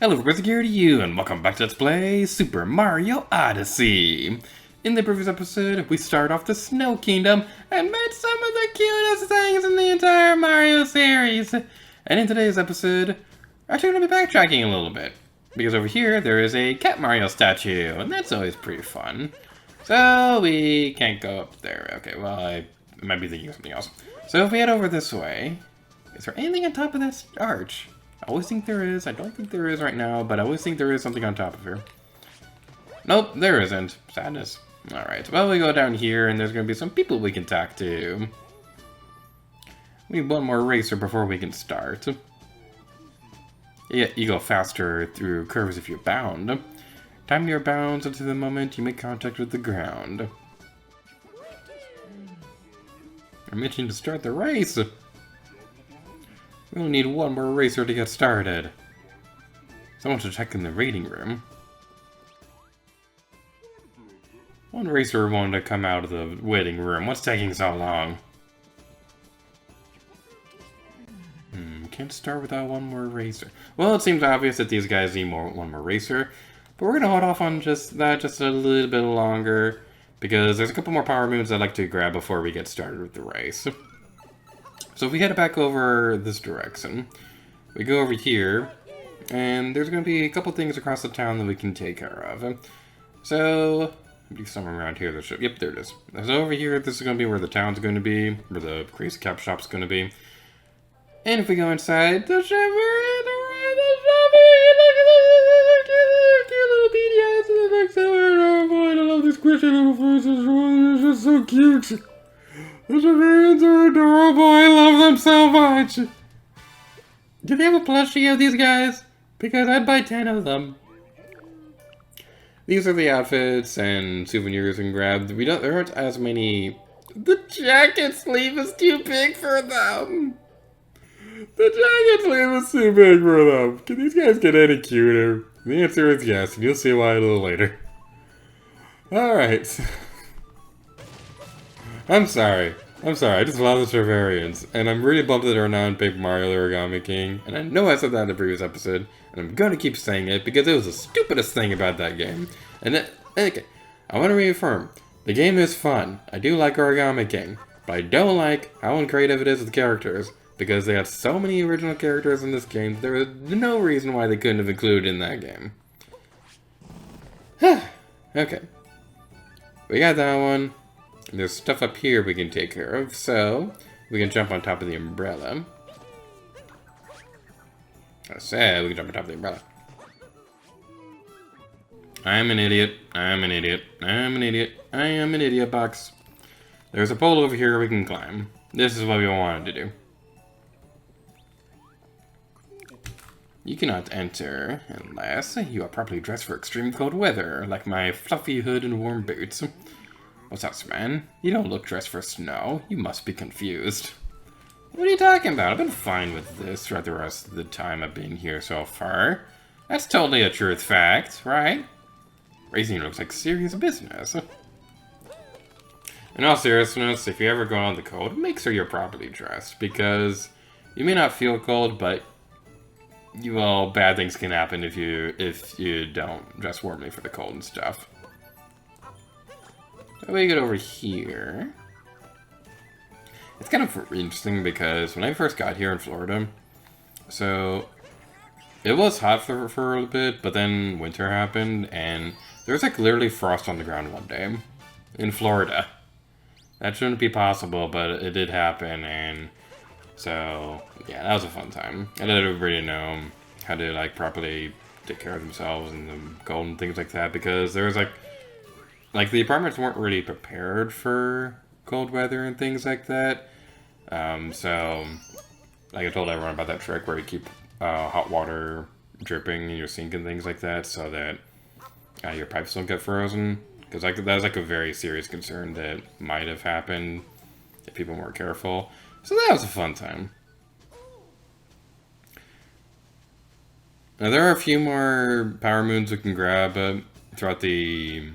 Hello, everybody, here to you, and welcome back to Let's Play Super Mario Odyssey. In the previous episode, we start off the Snow Kingdom and met some of the cutest things in the entire Mario series. And in today's episode, we're actually going to be backtracking a little bit. Because over here, there is a Cat Mario statue, and that's always pretty fun. So, we can't go up there. Okay, well, I might be thinking of something else. So, if we head over this way, is there anything on top of that arch? I always think there is. I don't think there is right now, but I always think there is something on top of here. Nope, there isn't. Sadness. Alright, well, we go down here, and there's going to be some people we can talk to. We need one more racer before we can start. Yeah, you go faster through curves if you bound. Time your bounds until the moment you make contact with the ground. I'm itching to start the race. We only need one more racer to get started. Someone should check in the rating room. One racer wanted to come out of the waiting room. What's taking so long? Can't start without one more racer. Well, it seems obvious that these guys need one more racer. But we're going to hold off on just that just a little bit longer. Because there's a couple more power moves I'd like to grab before we get started with the race. So if we head back over this direction, we go over here, and there's going to be a couple things across the town that we can take care of. So, maybe somewhere around here, yep, there it is. So over here, this is going to be where the town's going to be, where the Crazy Cap Shop's going to be. And if we go inside, the Shiveria, look at this cute little beady eyes, and the next oh boy, I love these squishy little faces, they're just so cute. The Shiverians are adorable, I love them so much! Do they have a plushie of these guys? Because I'd buy 10 of them. These are the outfits and souvenirs and grab. There aren't as many... The jacket sleeve is too big for them! The jacket sleeve is too big for them! Can these guys get any cuter? The answer is yes, and you'll see why a little later. Alright. I'm sorry, I just love the Shiverians, and I'm really bummed that they're not in Paper Mario the Origami King, and I know I said that in the previous episode, and I'm gonna keep saying it because it was the stupidest thing about that game. Okay, I want to reaffirm, the game is fun, I do like Origami King, but I don't like how uncreative it is with characters, because they had so many original characters in this game, there was no reason why they couldn't have included in that game. Okay, we got that one. There's stuff up here we can take care of, so we can jump on top of the umbrella. I said we can jump on top of the umbrella. I'm an idiot. I am an idiot box. There's a pole over here we can climb. This is what we wanted to do. You cannot enter unless you are properly dressed for extreme cold weather, like my fluffy hood and warm boots. What's up, man? You don't look dressed for snow. You must be confused. What are you talking about? I've been fine with this throughout the rest of the time I've been here so far. That's totally a truth fact, right? Racing looks like serious business. In all seriousness, if you ever go out in the cold, make sure you're properly dressed, because you may not feel cold, but bad things can happen if you don't dress warmly for the cold and stuff. So we get over here. It's kind of interesting because when I first got here in Florida, so it was hot for a little bit, but then winter happened, and there was like literally frost on the ground one day in Florida. That shouldn't be possible, but it did happen, and so yeah, that was a fun time. I let everybody know how to like properly take care of themselves in the cold and things like that, because there was like the apartments weren't really prepared for cold weather and things like that. So, like I told everyone about that trick where you keep hot water dripping in your sink and things like that, so that your pipes don't get frozen. Because that was like a very serious concern that might have happened if people weren't careful. So that was a fun time. Now there are a few more power moons we can grab throughout the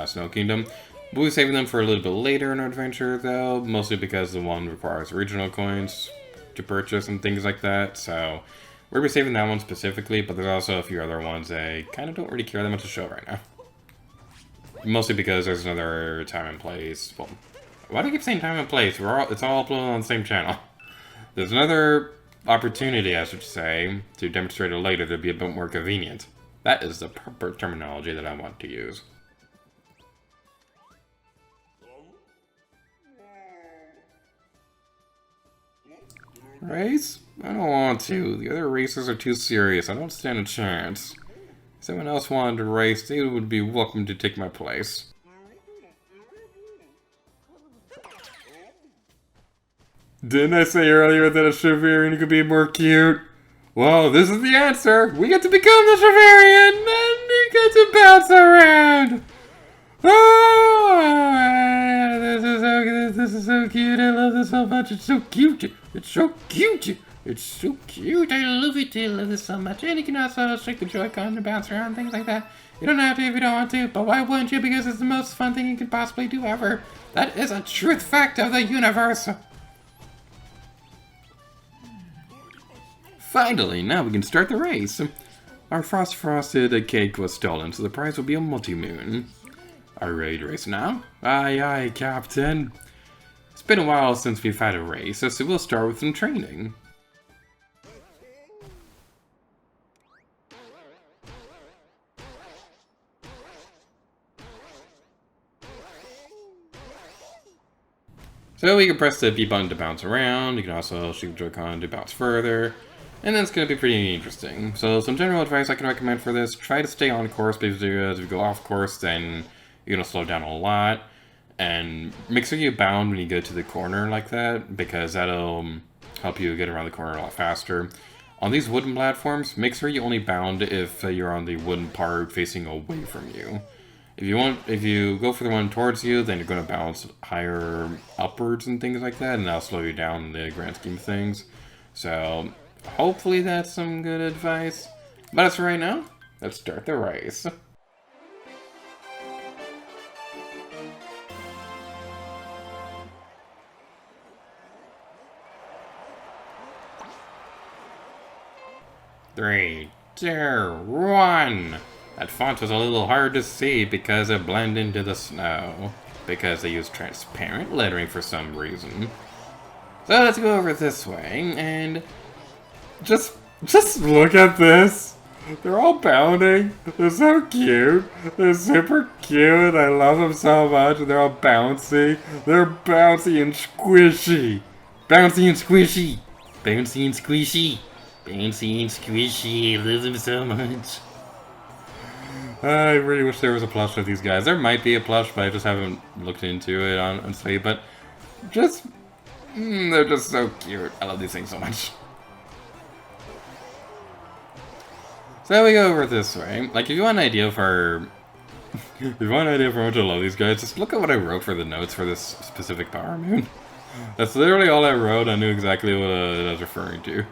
Snow Kingdom. We'll be saving them for a little bit later in our adventure, though, mostly because the one requires original coins to purchase and things like that, so We're going to be saving that one specifically, but there's also a few other ones I kind of don't really care that much to show right now. Mostly because there's another time and place. Well, why do I keep saying time and place? It's all uploaded on the same channel. There's another opportunity, I should say, to demonstrate it later to be a bit more convenient. That is the proper terminology that I want to use. Race? I don't want to. The other racers are too serious. I don't stand a chance. If someone else wanted to race, they would be welcome to take my place. Didn't I say earlier that a Shiverian could be more cute? Well, this is the answer. We get to become the Shiverian, and we get to bounce around. Oh, this is so cute. I love this so much. It's so cute. It's so cute. It's so cute. I love it. I love this so much. And you can also shake the Joy-Con and bounce around, things like that. You don't have to if you don't want to, but why wouldn't you? Because it's the most fun thing you could possibly do ever. That is a truth fact of the universe. Finally, now we can start the race. Our frosted cake was stolen, so the prize will be a multi-moon. Are you ready to race now? Aye, aye, Captain. It's been a while since we've had a race, so we'll start with some training. So we can press the B button to bounce around. You can also shoot the Joy-Con to bounce further. And that's going to be pretty interesting. So some general advice I can recommend for this. Try to stay on course, because if you go off course, then you're going to slow down a lot. And make sure you bound when you go to the corner like that, because that'll help you get around the corner a lot faster. On these wooden platforms, make sure you only bound if you're on the wooden part facing away from you. If you go for the one towards you, then you're going to bounce higher upwards and things like that, and that'll slow you down in the grand scheme of things. So hopefully that's some good advice. But as for right now, let's start the race. Three, two, one. That font was a little hard to see because it blended into the snow. Because they use transparent lettering for some reason. So let's go over this way, and just look at this. They're all bounding. They're so cute. They're super cute. I love them so much. They're all bouncy. They're bouncy and squishy. Bouncy and squishy. Bouncy and squishy. Bouncy and squishy. I love them so much. I really wish there was a plush of these guys. There might be a plush, but I just haven't looked into it, honestly. But they're just so cute. I love these things so much. So we go over this way. Like, if you want an idea for if you want an idea for how much I love these guys, just look at what I wrote for the notes for this specific Power Moon. That's literally all I wrote. I knew exactly what I was referring to.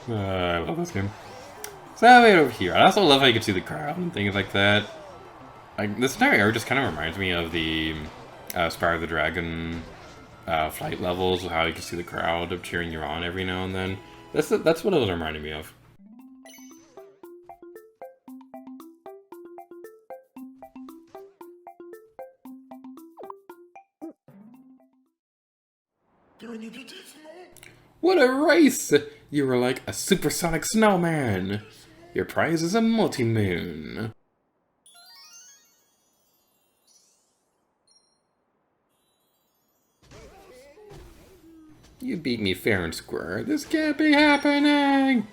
I love this game. So way over here. I also love how you can see the crowd and things like that. Like, this entire area just kind of reminds me of the Spyro the Dragon flight levels, how you can see the crowd cheering you on every now and then. That's what it was reminding me of. What a race! You were like a supersonic snowman. Your prize is a multi-moon. You beat me fair and square. This can't be happening!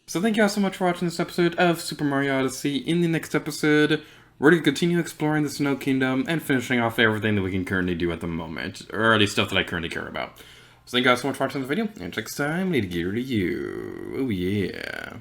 So thank you all so much for watching this episode of Super Mario Odyssey. In the next episode, we're going to continue exploring the Snow Kingdom and finishing off everything that we can currently do at the moment. Or at least stuff that I currently care about. So thank you guys so much for watching the video, and next time, later gear to you. Oh yeah.